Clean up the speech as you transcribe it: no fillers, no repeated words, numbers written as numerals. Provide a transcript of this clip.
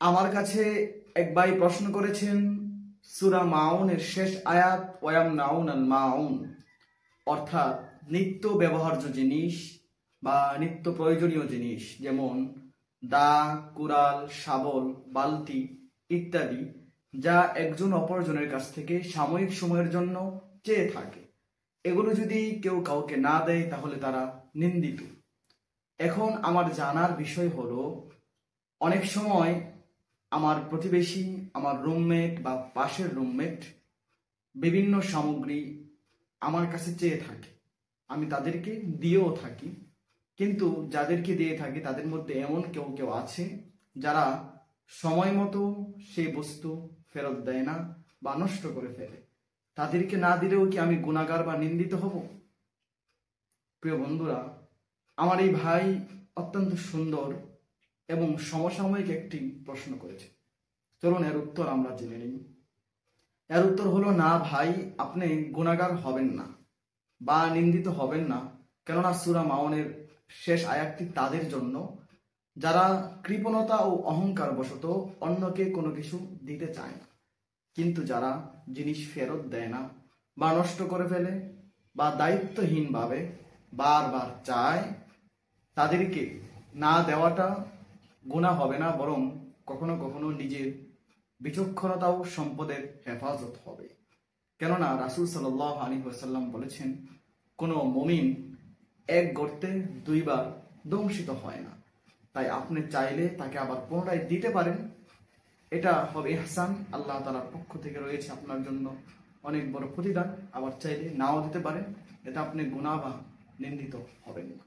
আমার কাছে এক ভাই প্রশ্ন করেছেন, সূরা মাউনের শেষ আয়াত ওয়ায়ামনাউনাল মাউন, অর্থাৎ নিত্য ব্যবহার্য জিনিস বা নিত্য প্রয়োজনীয় জিনিস যেমন দা, কুড়াল, শাবল, বালতি ইত্যাদি, যা একজন অপরজনের কাছ থেকে সাময়িক সময়ের জন্য চেয়ে থাকে, এগুলো যদি কেউ কাউকে না দেয় তাহলে তারা নিন্দিত। এখন আমার জানার বিষয় হলো, অনেক সময় আমার প্রতিবেশী, আমার রুমমেট বা পাশের রুমমেট বিভিন্ন সামগ্রী আমার কাছে চেয়ে থাকে, আমি তাদেরকে দিয়েও থাকি। কিন্তু যাদেরকে দিয়ে থাকি তাদের মধ্যে এমন কেউ কেউ আছে যারা সময় মতো সেই বস্তু ফেরত দেয় না বা নষ্ট করে ফেলে। তাদেরকে না দিলেও কি আমি গুনাহগার বা নিন্দিত হব? প্রিয় বন্ধুরা, আমার এই ভাই অত্যন্ত সুন্দর এবং সমসাময়িক একটি প্রশ্ন করেছে। চলুন এর উত্তর আমরা জেনে নিই। এর উত্তর হলো, না ভাই, আপনি গুনাহগার হবেন না বা নিন্দিত হবেন না। কেননা সূরা মাউনের শেষ আয়াতটি তাদের জন্য যারা কৃপণতা ও অহংকার বশত অন্যকে কোনো কিছু দিতে চায় না, কিন্তু যারা জিনিস ফেরত দেয় না বা নষ্ট করে ফেলে বা দায়িত্বহীনভাবে বারবার চায়, তাদেরকে না দেওয়াটা গুনাহ হবে না, বরং কখনো কখনো নিজের বিচক্ষণতা ও সম্পদের হেফাজত হবে। কেননা রাসূল সাল্লাল্লাহু আলাইহি ওয়াসাল্লাম বলেছেন, কোনো মুমিন এক গর্তে দুইবার দংশিত হয় না। তাই আপনি চাইলে তাকে আবার পুনরায় দিতে পারেন, এটা হবে ইহসান, আল্লাহ তাআলার পক্ষ থেকে রয়েছে আপনার জন্য অনেক বড় প্রতিদান। আবার চাইলে নাও দিতে পারেন, এটা আপনি গুনাহ বা নিন্দিত হবেন না।